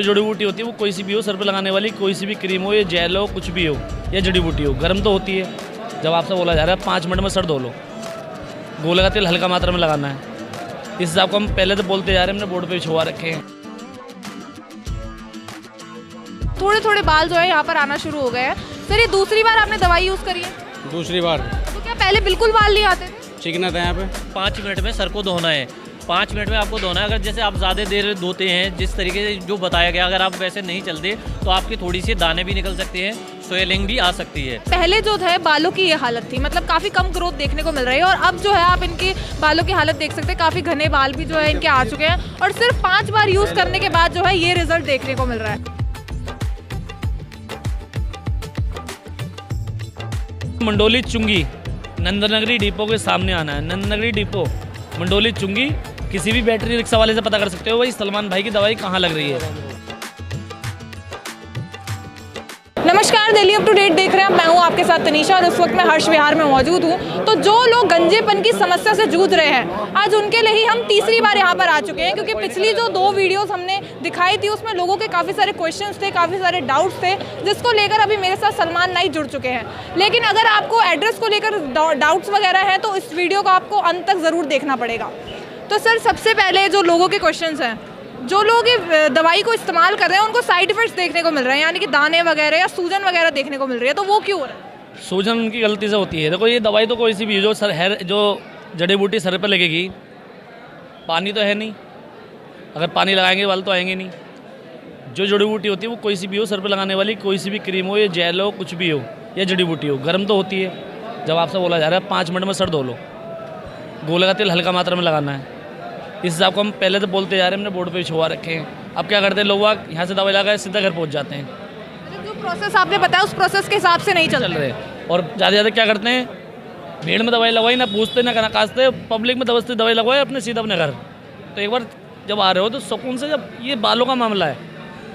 जड़ी बूटी होती है वो कोई सी भी हो, सर पे लगाने वाली कोई सी भी क्रीम हो या जेल हो, कुछ भी हो या जड़ी बूटी हो, गर्म तो होती है। जब आपसे बोला जा रहा है 5 मिनट में सर धो लो, गोले का तेल हल्का मात्रा में लगाना है, इस हिसाब को हम पहले तो बोलते जा रहे हैं, हमने बोर्ड पे छुआ रखे हैं। थोड़े थोड़े बाल जो है यहाँ पर आना शुरू हो गए हैं। सर ये दूसरी बार आपने दवाई यूज़ करी है? दूसरी बार। तो क्या पहले बिल्कुल बाल नहीं आते थे? चिकना था यहाँ पे। 5 मिनट में सर को धोना है, 5 मिनट में आपको धोना है। अगर जैसे आप ज़्यादा देर धोते हैं, जिस तरीके से जो बताया गया, अगर आप वैसे नहीं चलते तो आपकी थोड़ी सी दाने भी निकल सकती हैं, स्वेलिंग भी आ सकती है। पहले जो है बालों की ये हालत थी, मतलब काफ़ी कम ग्रोथ देखने को मिल रही है, और अब जो है आप इनके बालों की हालत देख सकते हैं, काफ़ी घने बाल भी जो है इनके आ चुके हैं, और सिर्फ 5 बार यूज़ करने के बाद जो है ये रिजल्ट देखने को मिल रहा है। मंडोली चुंगी नंदनगरी डिपो के सामने आना है, नंदनगरी डिपो मंडोली चुंगी। किसी भी बैटरी रिक्शा वाले से पता कर सकते हो भाई सलमान भाई की दवाई कहाँ लग रही है। नमस्कार, दिल्ली अप टू डेट देख रहे हैं, मैं हूं आपके साथ तनीषा, और इस वक्त मैं हर्ष विहार में मौजूद हूं। तो जो लोग गंजेपन की समस्या से जूझ रहे हैं, आज उनके लिए ही हम तीसरी बार यहां पर आ चुके हैं, क्योंकि पिछली जो 2 वीडियोस हमने दिखाई थी उसमें लोगों के काफ़ी सारे क्वेश्चंस थे, काफ़ी सारे डाउट्स थे, जिसको लेकर अभी मेरे साथ सलमान नाई जुड़ चुके हैं। लेकिन अगर आपको एड्रेस को लेकर डाउट्स वगैरह हैं तो इस वीडियो को आपको अंत तक ज़रूर देखना पड़ेगा। तो सर, सबसे पहले जो लोगों के क्वेश्चंस हैं, जो लोग ये दवाई को इस्तेमाल कर रहे हैं उनको साइड इफेक्ट्स देखने को मिल रहे हैं, यानी कि दाने वगैरह या सूजन वगैरह देखने को मिल रही है, तो वो क्यों हो रहा है? सूजन उनकी गलती से होती है। देखो ये दवाई तो कोई सी भी जो सर है, जो जड़ी बूटी सर पे लगेगी, पानी तो है नहीं, अगर पानी लगाएंगे बाल तो आएंगे नहीं। जो जड़ी बूटी होती है वो कोई सी भी हो, सर पे लगाने वाली कोई सी भी क्रीम हो या जेल हो, कुछ भी हो या जड़ी बूटी हो, गर्म तो होती है। जब आपसे बोला जा रहा है 5 मिनट में सर धो लो, गोले का तेल हल्का मात्रा में लगाना है, इस हिसाब को हम पहले तो बोलते जा रहे हैं, हमने बोर्ड पे छुआ रखे हैं। अब क्या करते हैं लोग, यहाँ से दवाई लगा सीधा घर पहुँच जाते हैं। जो प्रोसेस आपने बताया उस प्रोसेस के हिसाब से नहीं चल रहे। और ज़्यादा ज़्यादा क्या करते हैं, भीड़ में दवाई लगवाई, ना पूछते ना काजते, पब्लिक में दबस्ती दवाई लगवाए अपने सीधा अपने घर। तो एक बार जब आ रहे हो तो सुकून से, जब ये बालों का मामला है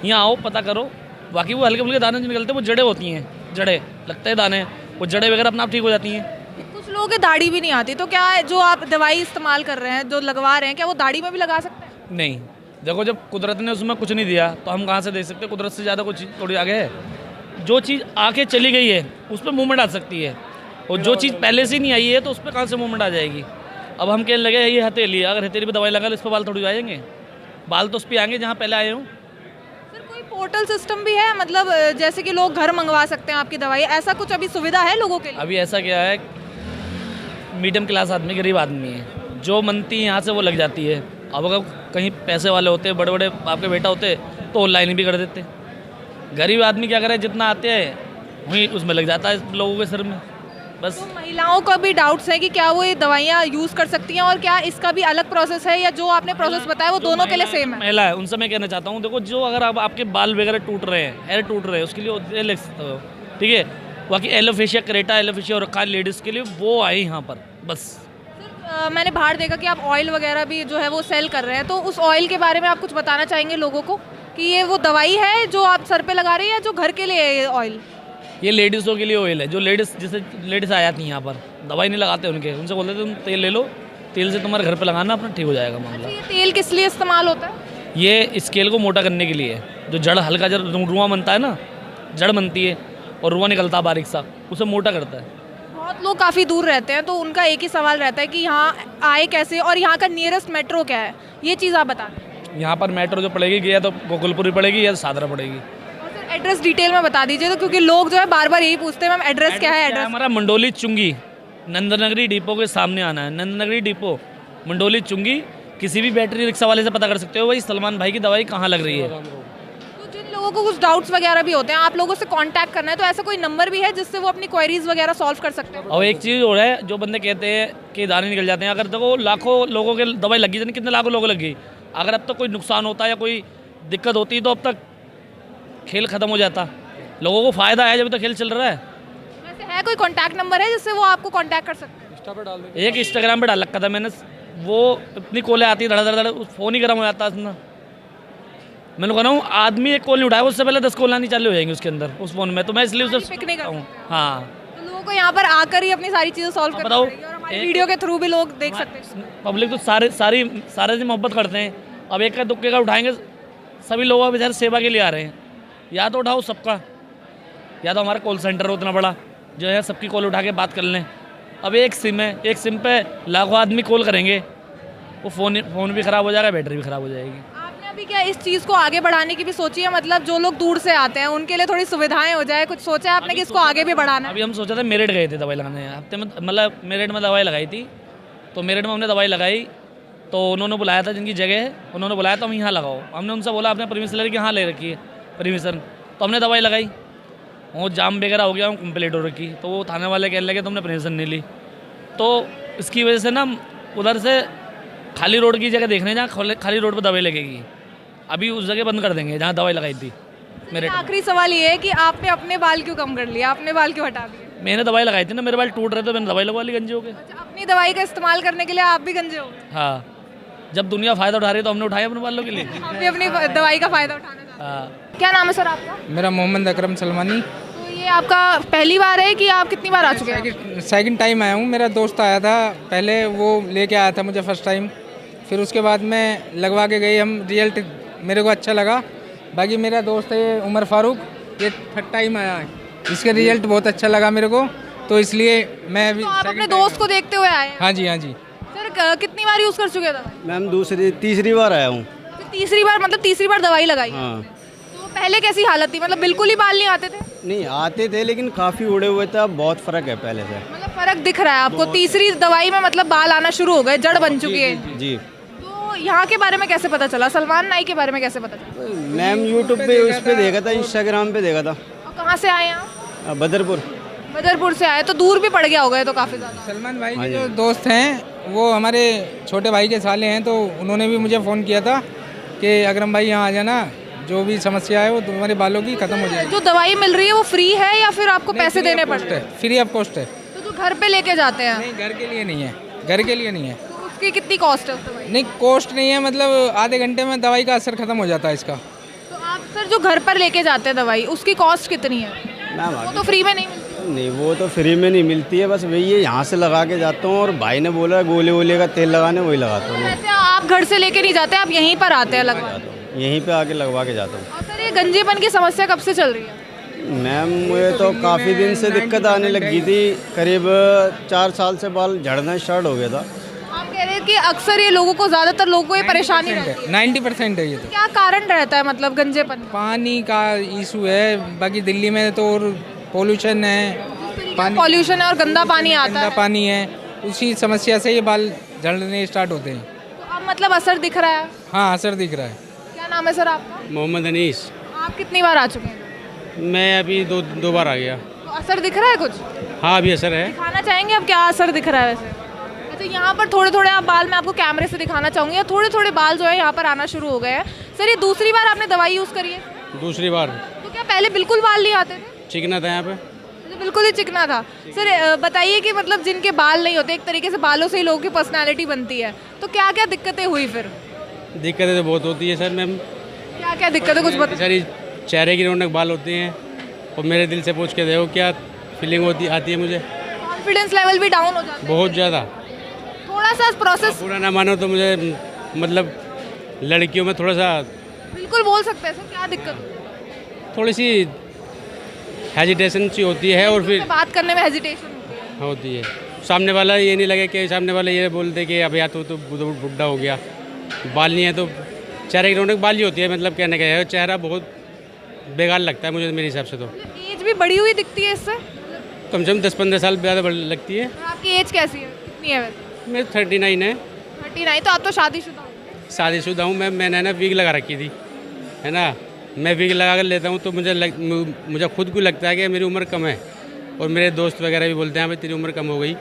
यहाँ आओ, पता करो। बाकी वो हल्के फुल्के दाने जो निकलते हैं वो जड़ें होती हैं, जड़ें लगते हैं दाने, वो जड़ें वगैरह अपना आप ठीक हो जाती हैं। कुछ लोगों के दाढ़ी भी नहीं आती, तो क्या जो आप दवाई इस्तेमाल कर रहे हैं, जो लगवा रहे हैं, क्या वो दाढ़ी में भी लगा सकते हैं? नहीं, देखो जब कुदरत ने उसमें कुछ नहीं दिया तो हम कहाँ से दे सकते हैं। कुदरत से ज़्यादा कुछ थोड़ी आगे है। जो चीज़ आके चली गई है उस पर मूवमेंट आ सकती है, और जो चीज़ पहले से नहीं आई है तो उस पर कहाँ से मूवमेंट आ जाएगी। अब हम कहने लगे ये हथेली है, अगर हथेली पर दवाई लगा लो इस पर बाल थोड़ी आएंगे, बाल तो उस पर आएंगे जहाँ पहले आए हों। सर, कोई पोर्टल सिस्टम भी है, मतलब जैसे कि लोग घर मंगवा सकते हैं आपकी दवाई, ऐसा कुछ अभी सुविधा है लोगों के लिए? अभी ऐसा क्या है, मीडियम क्लास आदमी, गरीब आदमी है, जो मनती है यहाँ से वो लग जाती है। अब अगर कहीं पैसे वाले होते, बड़े बड़े आपके बेटा होते तो ऑनलाइन भी कर देते। गरीब आदमी क्या करे, जितना आते हैं वहीं उसमें लग जाता है लोगों के सिर में बस। तो महिलाओं का भी डाउट्स है कि क्या वो ये दवाइयाँ यूज़ कर सकती हैं, और क्या इसका भी अलग प्रोसेस है, या जो आपने प्रोसेस बताया वो दोनों के लिए सेम है? महिला है उनसे मैं कहना चाहता हूँ, देखो जो अगर आप आपके बाल वगैरह टूट रहे हैं, हेयर टूट रहे हैं, उसके लिए ठीक है। बाकी एलोफेशिया, क्रेटा एलोफेशिया और रखा लेडीज़ के लिए, वो आए यहाँ पर बस। मैंने बाहर देखा कि आप ऑयल वगैरह भी जो है वो सेल कर रहे हैं, तो उस ऑयल के बारे में आप कुछ बताना चाहेंगे लोगों को कि ये वो दवाई है जो आप सर पे लगा रहे हैं, या जो घर के लिए है ये ऑयल? ये लेडीज़ों के लिए ऑयल है, जो लेडीज़, जैसे लेडीज़ आ जाती हैं यहाँ पर, दवाई नहीं लगाते उनके, उनसे बोलते तुम तेल ले लो, तेल से तुम्हारे घर पे लगाना, अपना ठीक हो जाएगा मामला। ये तेल किस लिए इस्तेमाल होता है? ये स्केल को मोटा करने के लिए है। जो जड़ हल्का, जब रुआं बनता है ना, जड़ बनती है और रुआं निकलता है बारीक सा, उसे मोटा करता है। बहुत लोग काफ़ी दूर रहते हैं, तो उनका एक ही सवाल रहता है कि यहाँ आए कैसे, और यहाँ का नियरेस्ट मेट्रो क्या है, ये चीज़ आप बता दें। यहाँ पर मेट्रो जो पड़ेगी, या तो गोकुलपुरी पड़ेगी या सादरा पड़ेगी। और सर एड्रेस डिटेल में बता दीजिए, तो क्योंकि लोग जो है बार बार यही पूछते हैं मैम एड्रेस क्या है। एड्रेस हमारा मंडोली चुंगी नंदनगरी डिपो के सामने आना है, नंदनगरी डिपो मंडोली चुंगी। किसी भी बैटरी रिक्शा वाले से पता कर सकते हो भाई सलमान भाई की दवाई कहाँ लग रही है। जिन लोगों को कुछ डाउट्स वगैरह भी होते हैं, आप लोगों से कांटेक्ट करना है, तो ऐसा कोई नंबर भी है जिससे वो अपनी क्वेरीज वगैरह सॉल्व कर सकते हैं? और एक चीज़ और है, जो बंदे कहते हैं कि दाने निकल जाते हैं, अगर देखो लाखों लोगों के दवाई लगी, जानी कितने लाखों लोगों लगी, अगर अब तक कोई नुकसान होता है या कोई दिक्कत होती है तो अब तक खेल ख़त्म हो जाता। लोगों को फ़ायदा है जब तक खेल चल रहा है। वैसे है कोई कॉन्टैक्ट नंबर है जिससे वो आपको कॉन्टैक्ट कर सकते हैं? एक इंस्टाग्राम पर डाल रखा था मैंने, वो इतनी कॉलें आती है, धड़ा धड़ धड़, फ़ोन ही गर्म हो जाता है। मैंने कह रहा हूँ आदमी एक कॉल नहीं उठाया, उससे पहले 10 कॉल आनी चालू हो जाएंगी उसके अंदर, उस फोन में। तो मैं इसलिए उसे पिक नहीं करता हूँ। हाँ, तो लोगों को यहाँ पर आकर ही अपनी सारी चीज़ें सॉल्व करनी बताओ, पड़ेगी, और हमारी वीडियो के थ्रू भी लोग देख सकते हैं। पब्लिक तो सारे से मोहब्बत करते हैं। अब एक का दुक्के का उठाएंगे, सभी लोग अब इधर सेवा के लिए आ रहे हैं। या तो उठाओ सबका, या तो हमारा कॉल सेंटर हो इतना बड़ा जो है सबकी कॉल उठा के बात कर लें। अब एक सिम है, एक सिम पे लाखों आदमी कॉल करेंगे, वो फ़ोन भी ख़राब हो जाएगा, बैटरी भी ख़राब हो जाएगी। आपने अभी क्या इस चीज़ को आगे बढ़ाने की भी सोची है? मतलब जो लोग दूर से आते हैं उनके लिए थोड़ी सुविधाएं हो जाए, कुछ सोचा है आपने कि इसको आगे भी बढ़ाना है? अभी हम सोचा था, मेरठ गए थे दवाई लगाने हफ्ते में, मतलब मेरठ में दवाई लगाई थी। तो मेरठ में हमने दवाई लगाई तो उन्होंने बुलाया था, जिनकी जगह है उन्होंने बुलाया तो हम यहाँ लगाओ। हमने उनसे बोला आपने परमिशन ले रखी, हाँ ले रखी है परमिशन। तो हमने दवाई लगाई, वो जाम वगैरह हो गया, वो कंप्लीट हो रखी। तो वो थाने वाले कहने लगे तुमने परमिशन नहीं ली। तो इसकी वजह से ना उधर से खाली रोड की जगह देखने जहाँ खाली रोड पर दवाई लगेगी, अभी उस जगह बंद कर देंगे जहाँ दवाई लगाई थी मेरे। आखिरी सवाल ये है कि आपने अपने बाल क्यों कम कर लिया, अपने बाल क्यों हटा दिए? मैंने दवाई लगाई थी ना, मेरे बाल टूट रहे तो मैंने दवाई लगवा ली गंजे हो गए। अच्छा, अपनी दवाई का इस्तेमाल करने के लिए आप भी गंजे हो गए? हाँ, जब दुनिया फ़ायदा उठा रही है तो हमने उठाया अपने बालों के लिए। आप भी अपनी दवाई का फ़ायदा उठाना चाहते हाँ। हैं? क्या नाम है सर आपका? मेरा मोहम्मद अकरम सलमानी। तो ये आपका पहली बार है कि आप कितनी बार आ चुके हैं? सेकंड टाइम आया हूँ। मेरा दोस्त आया था पहले, वो लेके आया था मुझे फर्स्ट टाइम, फिर उसके बाद मैं लगवा के गई। हम रिजल्ट मेरे को अच्छा लगा। बाकी मेरा दोस्त है ये उमर फारूक, ये थर्ड टाइम आया है, इसका रिजल्ट बहुत अच्छा लगा मेरे को, तो इसलिए मैं अभी तो आप अपने दोस्त को देखते हुए आए हैं? हाँ जी, हाँ जी। सर कितनी बार यूज़ कर चुके हैं दवाई? मैम तीसरी बार आया हूँ। तो तीसरी बार मतलब तीसरी बार दवाई लगाई? हाँ। तो पहले कैसी हालत थी, मतलब बिल्कुल ही बाल नहीं आते थे? नहीं आते थे लेकिन काफ़ी उड़े हुए थे, अब बहुत फ़र्क है पहले से। मतलब फ़र्क दिख रहा है आपको? तीसरी दवाई में मतलब बाल आना शुरू हो गए, जड़ बन चुकी है? जी। तो यहाँ के बारे में कैसे पता चला, सलमान नाई के बारे में कैसे पता चला? मैम यूट्यूब पे उस पर देखा था, इंस्टाग्राम पे देखा था। और कहाँ से आए यहाँ? बदरपुर। बदरपुर से आए, तो दूर भी पड़ गया होगा ये तो काफ़ी ज़्यादा। सलमान भाई के जो दोस्त हैं वो हमारे छोटे भाई के साले हैं, तो उन्होंने भी मुझे फ़ोन किया था कि अकरम भाई यहाँ आ जाना, जो भी समस्या है वो तुम्हारे बालों की ख़त्म हो जाएगी। जो दवाई मिल रही है वो फ्री है या फिर आपको पैसे देने पड़ते हैं? फ्री ऑफ कॉस्ट है। तो जो घर पे लेके जाते हैं नहीं, घर के लिए नहीं है, घर के लिए नहीं है। तो उसकी कितनी कॉस्ट है उस दवाई? नहीं, कॉस्ट नहीं है, मतलब आधे घंटे में दवाई का असर ख़त्म हो जाता है इसका। तो आप सर जो घर पर लेके जाते हैं दवाई, उसकी कॉस्ट कितनी है? मैम वो तो फ्री में नहीं मिलती। नहीं, वो तो फ्री में नहीं मिलती है, बस वही है यहाँ से लगा के जाता हूँ, और भाई ने बोला गोले वोले का तेल लगाने, वही लगाता हूँ। वैसे आप घर से लेके नहीं जाते, आप यहीं पर आते हैं लगवा? यहीं पे आके लगवा के जाता हूँ। और सर ये गंजेपन की समस्या कब से चल रही है? मैम मुझे तो काफ़ी दिन से दिक्कत आने लगी थी, करीब 4 साल से बाल झड़ना स्टार्ट हो गया था। आप कह रहे हैं कि अक्सर ये लोगों को, ज़्यादातर लोगों को ये परेशानी रहती है। 90% है ये तो। क्या कारण रहता है मतलब गंजेपन का? पानी का इशू है, बाकी दिल्ली में तो और पोल्यूशन है, पॉल्यूशन है और गंदा पानी आता गंदा है। पानी है, उसी समस्या से ये बाल झड़ने स्टार्ट होते हैं। तो अब मतलब असर दिख रहा है? हाँ, असर दिख रहा है। क्या नाम है सर आपका? मोहम्मद अनीस। आप कितनी बार आ चुके हैं? मैं अभी दो बार आ गया। तो असर दिख रहा है कुछ? हाँ, अभी असर है। दिखाना चाहेंगे अब क्या असर दिख रहा है वैसे? अच्छा, यहाँ पर थोड़े थोड़े आप बाल मैं आपको कैमरे से दिखाना चाहूँगी, या थोड़े थोड़े बाल जो है यहाँ पर आना शुरू हो गए हैं। सर ये दूसरी बार आपने दवाई यूज़ करी है? दूसरी बार। तो क्या पहले बिल्कुल बाल नहीं आते थे? चिकना था यहाँ पे। तो बिल्कुल ही चिकना था। सर बताइए कि मतलब जिनके बाल नहीं होते, एक तरीके से बालों से ही लोगों की पर्सनैलिटी बनती है, तो क्या क्या दिक्कतें हुई फिर? दिक्कतें तो बहुत होती है सर मैम। क्या क्या दिक्कतें कुछ बता? सारी चेहरे की रौनक बाल होती हैं, और मेरे दिल से पूछ के देखो क्या फीलिंग आती है मुझे। कॉन्फिडेंस लेवल भी डाउन हो जाता है बहुत ज़्यादा। थोड़ा सा प्रोसेस? पूरा ना मानो तो मुझे मतलब लड़कियों में थोड़ा सा, बिल्कुल बोल सकते हैं सर, क्या दिक्कत? थोड़ी सी हेजिटेशन सी होती है, और फिर बात करने में हेजिटेशन होती है। सामने वाला ये नहीं लगे कि सामने वाला ये बोलते कि अब या तो बुढ़ा हो गया, बाल नहीं है, तो चेहरे की रौनक बाल ही होती है। मतलब कहने का है, चेहरा बहुत बेकार लगता है मुझे, मेरे हिसाब से। तो एज भी बढ़ी हुई दिखती है इससे? कम से कम 10-15 साल ज़्यादा लगती है। और आपकी एज कैसी है, कितनी है वैसे? मेरे 39 है। 39? तो आप तो शादीशुदा हो? शादीशुदा हूँ। मैंने ना विग लगा रखी थी, है ना। मैं विग लगा कर लेता हूँ तो मुझे खुद को लगता है कि मेरी उम्र कम है, और मेरे दोस्त वगैरह भी बोलते हैं भाई तेरी उम्र कम हो गई।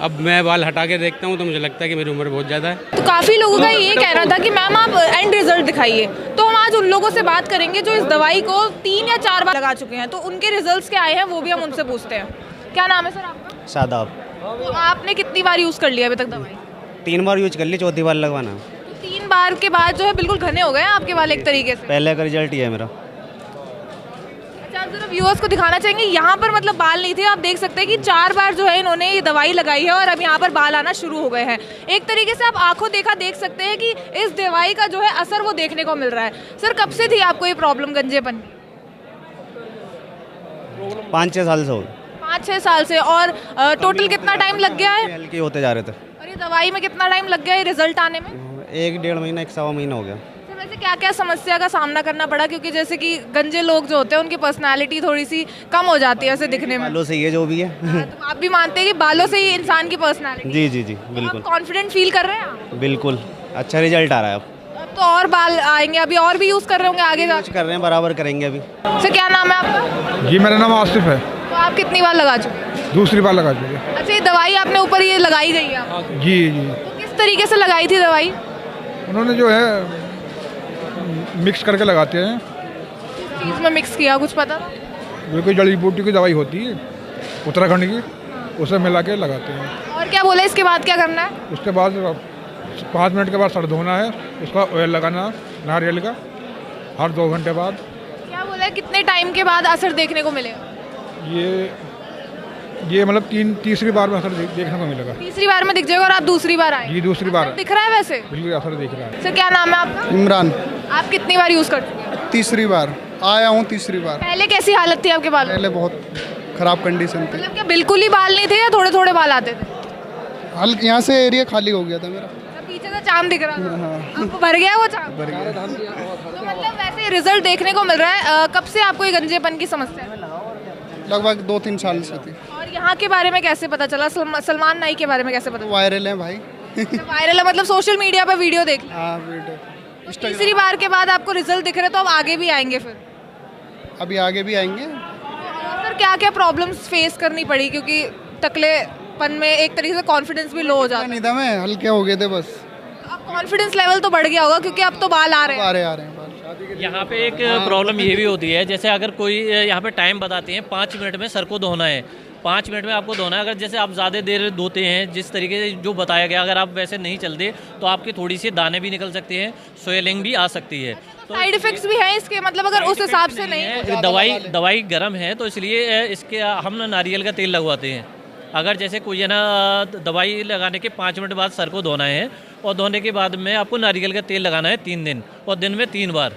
अब मैं बाल हटा के देखता हूँ तो मुझे लगता है कि मेरी उम्र बहुत ज़्यादा है। तो काफ़ी लोगों का ये कहना था कि मैम आप एंड रिजल्ट दिखाइए, तो हम आज उन लोगों से बात करेंगे जो इस दवाई को 3 या 4 बार लगा चुके हैं, तो उनके रिजल्ट्स क्या आए हैं वो भी हम उनसे पूछते हैं। क्या नाम है सर आपका? शादाब। तो आपने कितनी बार यूज़ कर लिया अभी तक दवाई? 3 बार यूज कर ली, चौथी बार लगवाना। तो 3 बार के बाद जो है बिल्कुल घने हो गए हैं आपके बाल एक तरीके से? पहले का रिजल्ट ही है मेरा। अच्छा, आप जरा व्यूअर्स को दिखाना चाहेंगे यहाँ पर मतलब बाल नहीं थे, आप देख सकते हैं कि 4 बार जो है इन्होंने ये दवाई लगाई है और अब यहाँ पर बाल आना शुरू हो गए हैं। एक तरीके से आप आंखों देखा देख सकते हैं कि इस दवाई का जो है असर वो देखने को मिल रहा है। सर कब से थी आपको ये प्रॉब्लम गंजेपन की? 5-6 साल से हो 5-6 साल से। और टोटल कितना टाइम लग गया है? हल्के होते जा रहे थे। और ये दवाई में कितना टाइम लग गया है रिजल्ट आने में? 1-1.5 महीना 1-1.25 महीना हो गया। सर वैसे क्या क्या समस्या का सामना करना पड़ा, क्योंकि जैसे कि गंजे लोग जो होते हैं उनकी पर्सनालिटी थोड़ी सी कम हो जाती है ऐसे दिखने में। बालों से ये जो भी है तो आप भी मानते हैं कि बालों से ही इंसान की पर्सनालिटी? जी जी जी बिल्कुल कॉन्फिडेंट फील कर रहे हैं आप? बिल्कुल, अच्छा रिजल्ट आ रहा है अब तो और बाल आएंगे, अभी और भी यूज कर रहे होंगे आगे कुछ जाके? कर रहे हैं, बराबर करेंगे अभी। सर क्या नाम है आपका? जी मेरा नाम आसिफ है। तो आप कितनी बार लगा चुके हैं? दूसरी बार लगा चुके। अच्छा ये दवाई आपने ऊपर ये लगाई गई है आपको? जी जी तो किस तरीके से लगाई थी दवाई? उन्होंने जो है मिक्स करके लगाते हैं। किस चीज़ में मिक्स किया कुछ पता? वो कोई जड़ी बूटी की दवाई होती है उत्तराखंड की, उसे मिला के लगाते हैं। और क्या बोले इसके बाद क्या करना है? उसके बाद 5 मिनट के बाद सर धोना है, उसका ऑयल लगाना नारियल का हर 2 घंटे बाद। क्या बोले कितने टाइम के बाद असर देखने को मिलेगा? ये मतलब तीसरी बार में असर देखने को मिलेगा। तीसरी बार में दिख जाएगा और आप दूसरी बार आए? जी दूसरी बार दिख रहा है वैसे? बिल्कुल असर दिख रहा है। सर क्या नाम है आपका? इमरान। आप कितनी बार यूज कर चुके हैं? तीसरी बार आया हूँ, तीसरी बार। पहले कैसी हालत थी आपके बालों? पहले बहुत ख़राब कंडीशन थी। मतलब क्या बिल्कुल ही बाल नहीं थे या थोड़े थोड़े बाल आते थे? हल्के यहाँ से एरिया खाली हो गया था मेरा। पीछे से चांद दिख रहा था, आपको भर गया वो चांद? भर गया। तो मतलब वैसे रिजल्ट देखने को मिल रहा है। कब से आपको ये गंजेपन की समस्या है? लगभग 2-3 साल से थी। और यहाँ के बारे में कैसे पता चला? सलमान नाई के बारे में कैसे पता चला? वायरल है भाई। वायरल है मतलब सोशल मीडिया पर वीडियो देख ली? हाँ वीडियो। तीसरी बार के बाद आपको रिजल्ट दिख रहे तो अब आगे भी आएंगे फिर? अभी आगे भी आएंगे। सर क्या क्या प्रॉब्लम्स फेस करनी पड़ी, क्योंकि टकलेपन में एक तरीके से कॉन्फिडेंस भी लो हो जाता है? नहीं था मैं, हल्के हो गए थे बस। अब कॉन्फिडेंस लेवल तो बढ़ गया होगा क्योंकि अब तो बाल आ रहे हैं। आ रहे हैं बाल। यहाँ पे एक प्रॉब्लम ये भी होती है, जैसे अगर कोई यहाँ पे टाइम बताते हैं 5 मिनट में सर को धोना है, 5 मिनट में आपको धोना है। अगर जैसे आप ज़्यादा देर धोते हैं जिस तरीके से जो बताया गया, अगर आप वैसे नहीं चलते तो आपकी थोड़ी सी दाने भी निकल सकते हैं, स्वेलिंग भी आ सकती है। तो साइड इफेक्ट्स भी हैं इसके, मतलब अगर उस हिसाब से नहीं? दवाई गर्म है तो इसलिए इसके हम नारियल का तेल लगवाते हैं। अगर जैसे कोई है ना दवाई लगाने के 5 मिनट बाद सर को धोना है और धोने के बाद में आपको नारियल का तेल लगाना है 3 दिन और दिन में 3 बार।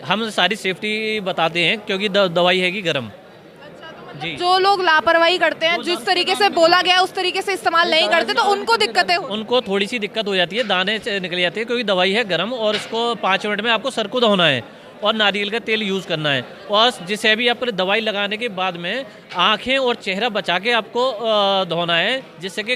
हम सारी सेफ्टी बताते हैं क्योंकि दवाई है कि गर्म। जी। जो लोग लापरवाही करते हैं, जिस तरीके से बोला गया उस तरीके से इस्तेमाल नहीं करते तो उनको दिक्कतें हो? उनको थोड़ी सी दिक्कत हो जाती है, दाने निकल जाते हैं क्योंकि दवाई है गर्म और इसको 5 मिनट में आपको सर को धोना है और नारियल का तेल यूज़ करना है। और जिसे भी आप दवाई लगाने के बाद में आँखें और चेहरा बचा के आपको धोना है, जिससे कि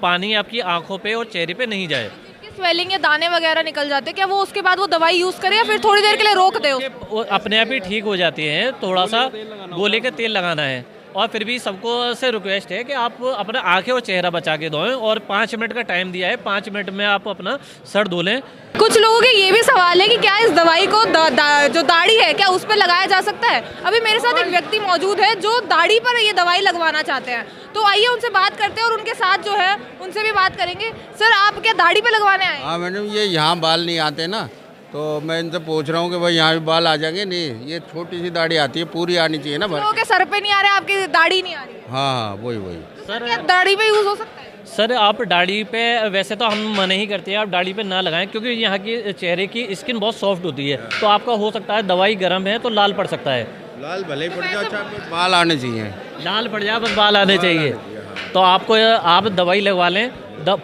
पानी आपकी आँखों पे और चेहरे पे नहीं जाए। स्वेलिंग या दाने वगैरह निकल जाते हैं, क्या वो उसके बाद वो दवाई यूज़ करे या फिर थोड़ी देर के लिए रोक दे? वो अपने आप ही ठीक हो जाती हैं। थोड़ा सा गोले का तेल लगाना है और फिर भी सबको से रिक्वेस्ट है कि आप अपना आँखें और चेहरा बचा के धोएं और 5 मिनट का टाइम दिया है, 5 मिनट में आप अपना सर धो लें। कुछ लोगों के ये भी सवाल है कि क्या इस दवाई को जो दाढ़ी है क्या उस पर लगाया जा सकता है? अभी मेरे साथ एक व्यक्ति मौजूद है जो दाढ़ी पर ये दवाई लगवाना चाहते हैं, तो आइए उनसे बात करते हैं और उनके साथ जो है उनसे भी बात करेंगे। सर आप क्या दाढ़ी पे लगवाने आए? हाँ मैडम, ये यहाँ बाल नहीं आते ना, तो मैं इनसे पूछ रहा हूँ कि भाई यहाँ भी बाल आ जाएंगे। नहीं, ये छोटी सी दाढ़ी आती है, पूरी आनी चाहिए ना। लोगों के सर पे नहीं आ रहे, आपकी दाढ़ी नहीं आ रही? हाँ वही। सर क्या दाढ़ी पे यूज हो सकता है? सर आप दाढ़ी पे वैसे तो हम मना ही करते हैं, आप दाढ़ी पे ना लगाएं क्योंकि यहाँ की चेहरे की स्किन बहुत सॉफ्ट होती है, तो आपका हो सकता है दवाई गर्म है तो लाल पड़ सकता है। लाल भले ही पड़ जाए, अच्छा बाल आने चाहिए। लाल पड़ जाए बस बाल आने चाहिए। तो आप दवाई लगवा लें,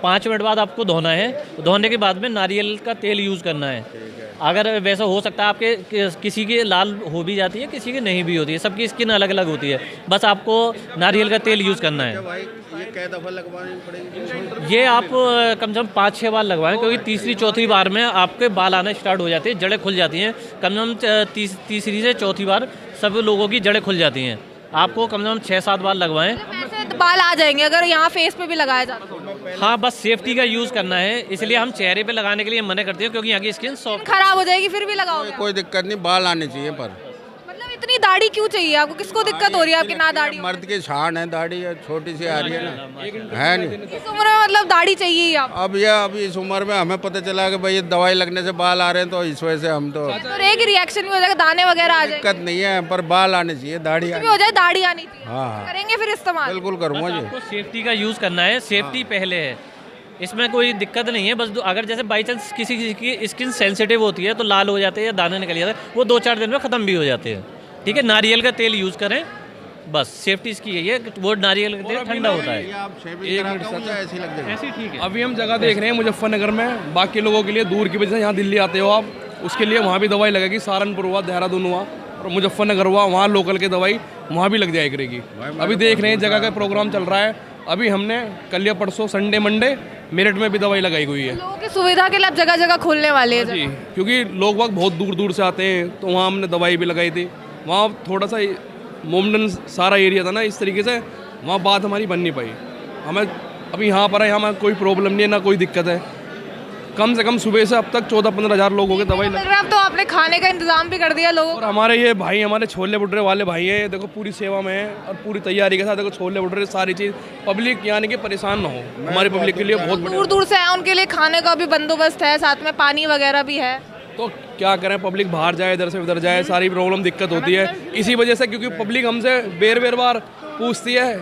5 मिनट बाद आपको धोना है, धोने के बाद में नारियल का तेल यूज़ करना है। अगर वैसा हो सकता है आपके किसी की लाल हो भी जाती है, किसी की नहीं भी होती है, सबकी स्किन अलग अलग होती है, बस आपको नारियल का तेल यूज़ करना है। ये कै दफ़ा लगवानी पड़ेगी? ये आप कम से कम 5-6 बार लगवाएं क्योंकि तीसरी चौथी बार में आपके बाल आना स्टार्ट हो जाते हैं, जड़ें खुल जाती हैं। कम से कम तीसरी से चौथी बार सब लोगों की जड़ें खुल जाती हैं। आपको कम से कम 6-7 बार लगवाएं। तो बाल आ जाएंगे अगर यहाँ फेस पे भी लगाया जाता है? हाँ, बस सेफ्टी का यूज़ करना है, इसलिए हम चेहरे पे लगाने के लिए मना करते हैं क्योंकि यहाँ की स्किन सॉफ्ट खराब हो जाएगी फिर भी लगाओगे? कोई दिक्कत नहीं, बाल आने चाहिए। पर मतलब इतनी दाढ़ी क्यों चाहिए आपको? किसको दिक्कत हो रही है आपकी ना दाढ़ी? मर्द की शान है दाढ़ी, छोटी सी आ रही है ना, है नहीं। इस उम्र में मतलब दाढ़ी चाहिए ही आप? अब इस उम्र में हमें पता चला कि भाई दवाई लगने से बाल आ रहे हैं, तो इस वजह से हम तो एक रिएक्शन भी हो जाएगा, दाने वगैरह आ जाएंगे, दिक्कत नहीं है, पर बाल आने चाहिए, दाढ़ी भी हो जाए, दाढ़ी आनी चाहिए। हाँ। करेंगे फिर इस्तेमाल? बिल्कुल करूँगा जी। आपको सेफ्टी का यूज़ करना है, सेफ्टी पहले है, इसमें कोई दिक्कत नहीं है। बस अगर जैसे बाई चांस किसी की स्किन सेंसिटिव होती है तो लाल हो जाते हैं या दाने निकल जाते हैं, वो 2-4 दिन में ख़त्म भी हो जाते हैं। ठीक है, नारियल का तेल यूज़ करें, बस सेफ्टी इसकी यही है। वो नारियल का तेल ठंडा होता है। ऐसी ठीक है। अभी हम जगह देख रहे हैं मुजफ्फरनगर में, बाकी लोगों के लिए दूर की वजह से यहाँ दिल्ली आते हो आप, उसके लिए वहाँ भी दवाई लगेगी। सहारनपुर हुआ, देहरादून हुआ और मुजफ्फरनगर हुआ, वहाँ लोकल की दवाई वहाँ भी लग जाया करेगी। अभी देख रहे हैं जगह का प्रोग्राम चल रहा है। अभी हमने कल या परसों संडे मंडे मेरठ में भी दवाई लगाई हुई है। लोगों की सुविधा के लिए आप जगह जगह खोलने वाले हैं जी, क्योंकि लोग वक्त बहुत दूर दूर से आते हैं, तो वहाँ हमने दवाई भी लगाई थी। वहाँ थोड़ा सा मोमडन सारा एरिया था ना, इस तरीके से वहाँ बात हमारी बन नहीं पाई। हमें अभी यहाँ पर है, यहाँ कोई प्रॉब्लम नहीं है, ना कोई दिक्कत है। कम से कम सुबह से अब तक 14-15 हज़ार लोगों की दवाई लग। अब तो आपने खाने का इंतजाम भी कर दिया लोगों और हमारे ये भाई, हमारे छोले भटूरे वाले भाई हैं, देखो पूरी सेवा में है और पूरी तैयारी के साथ देखो छोले भटूरे सारी चीज़, पब्लिक यानी कि परेशान ना हो, हमारी पब्लिक के लिए बहुत दूर दूर से आए, उनके लिए खाने का भी बंदोबस्त है, साथ में पानी वगैरह भी है। तो क्या करें, पब्लिक बाहर जाए, इधर से उधर जाए, सारी प्रॉब्लम दिक्कत होती है इसी वजह से, क्योंकि पब्लिक हमसे बेर बार पूछती है,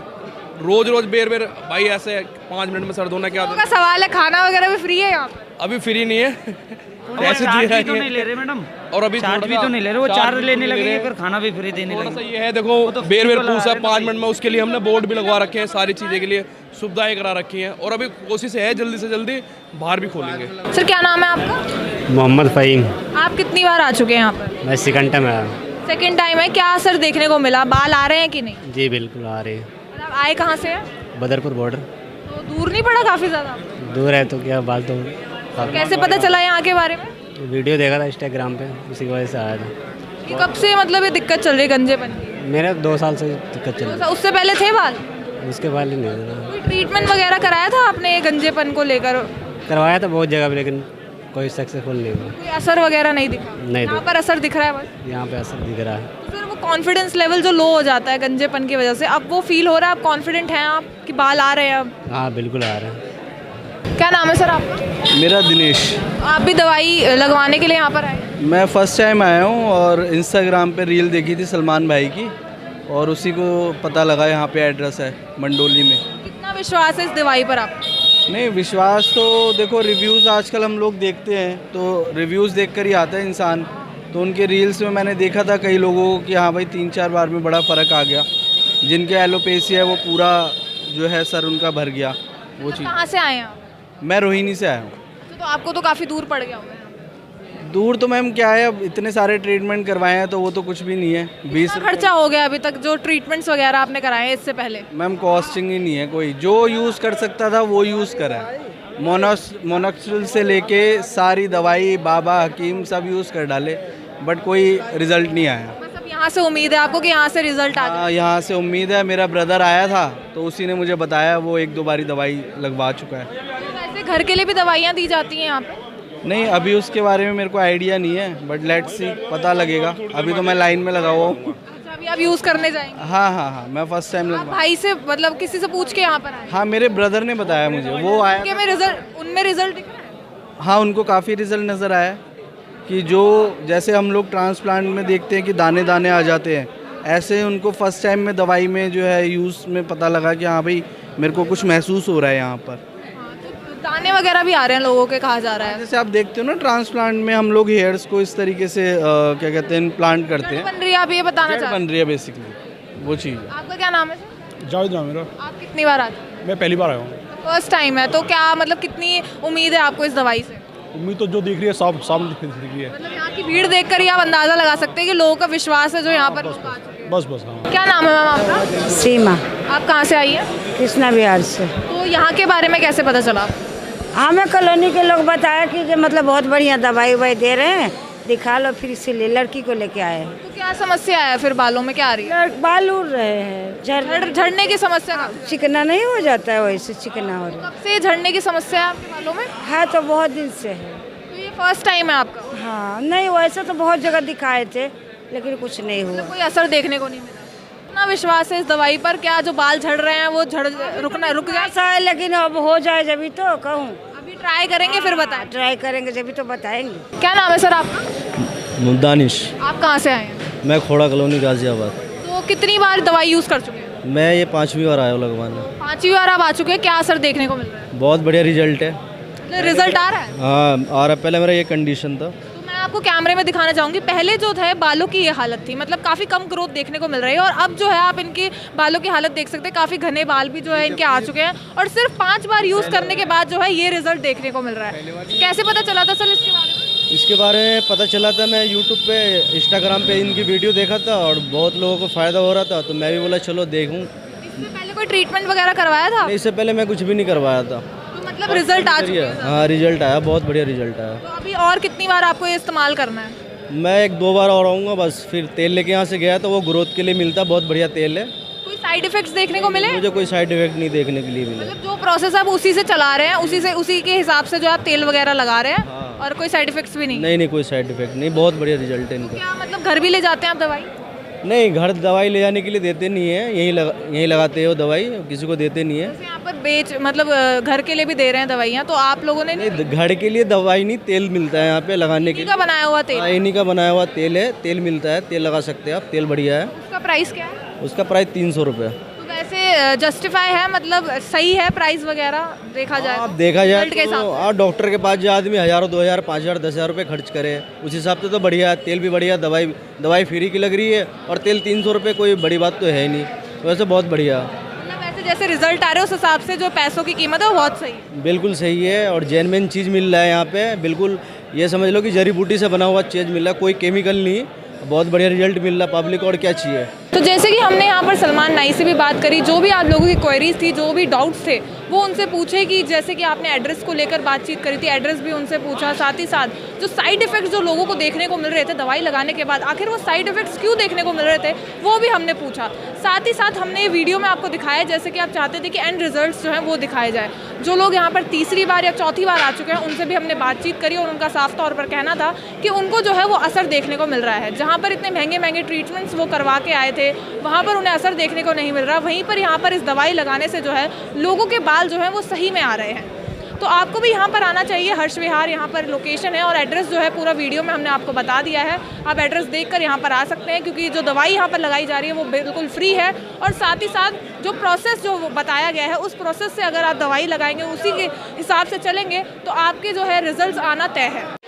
रोज बेर भाई ऐसे 5 मिनट में सर धोना क्या का सवाल है। खाना वगैरह भी फ्री है यहाँ पे? अभी फ्री नहीं है, पैसे तो नहीं ले रहे मैडम, और अभी चार्ज भी तो नहीं ले रहे, वो चार्ज लेने लगेंगे, फिर खाना भी फ्री देने लगेंगे। थोड़ा सा ये है, देखो बेर पूछा 5 मिनट में, उसके लिए हमने बोर्ड भी लगवा रखे हैं, सारी चीज़ें के लिए सुविधाएं करा रखी हैं, और अभी कोशिश है जल्दी से जल्दी बाहर भी खोलेंगे। सर क्या नाम है आपका? मोहम्मद फ़हीम। आप कितनी बार आ चुके हैं यहाँ पर? मैं सेकंड टाइम आया। सेकंड टाइम है, क्या असर देखने को मिला? बाल आ रहे हैं कि नहीं? जी बिल्कुल आ रहे हैं। मतलब आए कहाँ से है? बदरपुर बॉर्डर। तो दूर नहीं पड़ा काफ़ी ज़्यादा? दूर है तो क्या, बाल तो कैसे पता चला यहाँ के बारे में? वीडियो देखा था इंस्टाग्राम पे, उसी की वजह से आया था। कि कब से मतलब ये दिक्कत चल रही है गंजेपन की? मेरा 2 साल से दिक्कत चल रही है। उससे पहले थे बाल? उसके बाल ही नहीं था। कोई ट्रीटमेंट वगैरह कराया था आपने ये गंजेपन को लेकर? करवाया था बहुत जगह पे, लेकिन कोई सक्सेसफुल नहीं हुआ। कोई असर वगैरह नहीं दिखा? नहीं, यहाँ पर असर दिख रहा है बस? यहाँ पे असर दिख रहा है। सर वो कॉन्फिडेंस लेवल जो लो हो जाता है गंजेपन की वजह से, अब वो फील हो रहा है? आप कॉन्फिडेंट हैं आप कि बाल आ रहे हैं अब? हाँ बिल्कुल आ रहे हैं। क्या नाम है सर आपका? मेरा दिनेश। आप भी दवाई लगवाने के लिए यहाँ पर आए? मैं फ़र्स्ट टाइम आया हूँ, और इंस्टाग्राम पे रील देखी थी सलमान भाई की, और उसी को पता लगा यहाँ पे एड्रेस है मंडोली में। कितना विश्वास है इस दवाई पर आप? नहीं, विश्वास तो देखो, रिव्यूज़ आजकल हम लोग देखते हैं, तो रिव्यूज़ देखकर ही आता है इंसान। तो उनके रील्स में मैंने देखा था कई लोगों को कि हाँ भाई 3-4 बार में बड़ा फ़र्क आ गया, जिनके एलोपेसी है वो पूरा जो है सर उनका भर गया वो चीज़। कहाँ से आए हैं आप? मैं रोहिणी से आया हूँ। तो आपको तो काफ़ी दूर पड़ गया होगा। दूर तो मैम क्या है, अब इतने सारे ट्रीटमेंट करवाए हैं तो वो तो कुछ भी नहीं है। 20 खर्चा हो गया अभी तक जो ट्रीटमेंट्स वगैरह आपने कराए हैं इससे पहले? मैम कॉस्टिंग ही नहीं है कोई, जो यूज़ कर सकता था वो यूज़ करा है। मोनोक्सिल से लेके सारी दवाई, बाबा हकीम सब यूज़ कर डाले, बट कोई रिज़ल्ट नहीं आया। मतलब यहाँ से उम्मीद है आपको कि यहाँ से रिजल्ट आ जाए? यहाँ से उम्मीद है। मेरा ब्रदर आया था तो उसी ने मुझे बताया, वो 1-2 बारी दवाई लगवा चुका है। वैसे घर के लिए भी दवाइयाँ दी जाती हैं यहाँ पे? नहीं, अभी उसके बारे में मेरे को आइडिया नहीं है, बट लेट्स सी, पता लगेगा। अभी तो मैं लाइन में लगा हुआ हूँ। अच्छा, अभी आप यूज़ करने जाएंगे? हाँ, मैं फर्स्ट टाइम लगवा। भाई से मतलब किसी से पूछ के यहाँ पर आए? हाँ, मेरे ब्रदर ने बताया मुझे, वो आया। उनमें रिजल्ट दिख रहा है? हाँ, उनको काफ़ी रिजल्ट नज़र आया कि जो जैसे हम लोग ट्रांसप्लांट में देखते हैं कि दाने दाने आ जाते हैं, ऐसे उनको फर्स्ट टाइम में दवाई में जो है यूज़ में पता लगा कि हाँ भाई मेरे को कुछ महसूस हो रहा है यहाँ पर। दाने वगैरह भी आ रहे हैं लोगों के, कहा जा रहा है? जैसे आप देखते हो ना ट्रांसप्लांट में हम लोग हेयर्स को इस तरीके से क्या कहते हैं, प्लांट करते हैं। बन रही है, आप ये बताना चाहते हैं? बन रही है बेसिकली वो चीज़। आपका क्या नाम है? जावेद नाम मेरा। आप कितनी बार आते हैं? मैं पहली बार आया हूँ। फर्स्ट टाइम है, तो क्या मतलब कितनी उम्मीद है आपको इस दवाई से? उम्मीद तो जो दिख रही है सामने दिख रही है। मतलब यहाँ की भीड़ देखकर ही आप अंदाजा लगा सकते हैं कि लोगों का विश्वास है जो यहाँ पर लोग आ चुके हैं। बस हाँ। क्या नाम है मैम आपका? सीमा। आप कहाँ से आई हैं? कृष्णा बिहार से। तो यहाँ के बारे में कैसे पता चला? हमें कॉलोनी के लोग बताया कि मतलब बहुत बढ़िया दवाई ववाई दे रहे हैं, दिखा लो, फिर इसीलिए लड़की को लेके आए। तो क्या समस्या है फिर, बालों में क्या आ रही है? बाल उड़ रहे हैं, झड़ने की समस्या? चिकना नहीं हो जाता है, वैसे चिकना हो रहा है। कब से झड़ने की समस्या है आपके बालों में? है तो बहुत दिन से है। तो ये फर्स्ट टाइम है आपका? हाँ, नहीं वैसे तो बहुत जगह दिखाए थे, लेकिन कुछ नहीं हुआ। कोई असर देखने को नहीं मिला। इतना विश्वास है इस दवाई पर, क्या जो बाल झड़ रहे हैं वो रुक जाए, लेकिन अब हो जाए जब तो कहूँ। अभी ट्राई करेंगे फिर बताएं। ट्राई करेंगे जब तो बताएंगे। क्या नाम है सर आपका? दानिश। आप कहाँ से आए हैं? मैं खोड़ा कॉलोनी गाजियाबाद। तो कितनी बार दवाई यूज़ कर चुके हैं? मैं ये 5वीं बार आया हूँ लगवाने। 5वीं बार आप आ चुके हैं, क्या असर देखने को मिल रहा है? बहुत बढ़िया रिजल्ट है। रिजल्ट आ रहा है? हाँ आ रहा है। पहले मेरा ये कंडीशन था। तो मैं आपको कैमरे में दिखाना चाहूँगी, पहले जो था बालों की ये हालत थी, मतलब काफ़ी कम ग्रोथ देखने को मिल रही है, और अब जो है आप इनके बालों की हालत देख सकते हैं, काफ़ी घने बाल भी जो है इनके आ चुके हैं, और सिर्फ 5 बार यूज़ करने के बाद जो है ये रिजल्ट देखने को मिल रहा है। कैसे पता चला था सर इसके बारे में? इसके बारे में पता चला था, मैं यूट्यूब पे इंस्टाग्राम पे इनकी वीडियो देखा था और बहुत लोगों को फ़ायदा हो रहा था, तो मैं भी बोला चलो देखूँ। इससे पहले कोई ट्रीटमेंट वगैरह करवाया था? इससे पहले मैं कुछ भी नहीं करवाया था। तो मतलब रिजल्ट आ चुका है? हाँ रिजल्ट आया, बहुत बढ़िया रिजल्ट आया। तो अभी और कितनी बार आपको ये इस्तेमाल करना है? मैं 1-2 बार और आऊँगा बस। फिर तेल लेके यहाँ से गया तो वो ग्रोथ के लिए मिलता, बहुत बढ़िया तेल है। कोई साइड इफेक्ट्स देखने को मिले? मुझे कोई साइड इफेक्ट नहीं देखने के लिए मिले। मतलब जो प्रोसेस आप उसी से चला रहे हैं, उसी के हिसाब से जो आप तेल वगैरह लगा रहे हैं? हाँ। और कोई साइड इफेक्ट्स भी नहीं? नहीं कोई साइड इफेक्ट नहीं, बहुत बढ़िया रिजल्ट है इनका। क्या मतलब घर भी ले जाते हैं आप दवाई? नहीं, घर दवाई ले जाने के लिए देते नहीं है, यहीं लगाते हो दवाई, किसी को देते नहीं है। यहाँ पर मतलब घर के लिए भी दे रहे हैं दवाइयाँ, तो आप लोगों ने नहीं, घर के लिए दवाई नहीं, तेल मिलता है यहाँ पे लगाने के लिए। बनाया हुआ तेल? इन्हीं का बनाया हुआ तेल है, तेल मिलता है, तेल लगा सकते हैं आप, तेल बढ़िया है। उसका प्राइस क्या है? उसका प्राइस 300 रुपये। तो वैसे जस्टिफाई है, मतलब सही है प्राइस वगैरह देखा जाए? आप देखा जाए तो डॉक्टर के पास जो आदमी 1000, 2000, 5000, 10,000 रुपये खर्च करे, उस हिसाब से तो बढ़िया है। तेल भी बढ़िया, दवाई फ्री की लग रही है, और तेल 300 रुपये कोई बड़ी बात तो है ही नहीं, वैसे बहुत बढ़िया। मतलब वैसे जैसे रिजल्ट आ रहे हैं उस हिसाब से जो पैसों की कीमत है वो बहुत सही है। बिल्कुल सही है, और जेन्युइन चीज़ मिल रहा है यहाँ पे। बिल्कुल ये समझ लो कि जड़ी बूटी से बना हुआ चीज़ मिल रहा है, कोई केमिकल नहीं। बहुत बढ़िया रिजल्ट मिल रहा है पब्लिक, और क्या चाहिए। तो जैसे कि हमने यहाँ पर सलमान नाई से भी बात करी, जो भी आप लोगों की क्वेरीज थी, जो भी डाउट्स थे, वो उनसे पूछे कि जैसे कि आपने एड्रेस को लेकर बातचीत करी थी, एड्रेस भी उनसे पूछा, साथ ही साथ जो साइड इफेक्ट्स जो लोगों को देखने को मिल रहे थे दवाई लगाने के बाद, आखिर वो साइड इफेक्ट्स क्यों देखने को मिल रहे थे, वो भी हमने पूछा। साथ ही साथ हमने ये वीडियो में आपको दिखाया, जैसे कि आप चाहते थे कि एंड रिजल्ट्स जो हैं वो दिखाए जाए। जो लोग यहाँ पर तीसरी बार या चौथी बार आ चुके हैं, उनसे भी हमने बातचीत करी, और उनका साफ तौर पर कहना था कि उनको जो है वो असर देखने को मिल रहा है। जहाँ पर इतने महंगे ट्रीटमेंट्स वो करवा के आए थे, वहाँ पर उन्हें असर देखने को नहीं मिल रहा। वहीं पर यहाँ पर इस दवाई लगाने से जो है लोगों के बाल जो है वो सही में आ रहे हैं। तो आपको भी यहाँ पर आना चाहिए। हर्ष विहार यहाँ पर लोकेशन है, और एड्रेस जो है पूरा वीडियो में हमने आपको बता दिया है। आप एड्रेस देखकर यहाँ पर आ सकते हैं, क्योंकि जो दवाई यहाँ पर लगाई जा रही है वो बिल्कुल फ्री है, और साथ ही साथ जो प्रोसेस जो बताया गया है उस प्रोसेस से अगर आप दवाई लगाएंगे, उसी के हिसाब से चलेंगे, तो आपके जो है रिजल्ट्स आना तय है।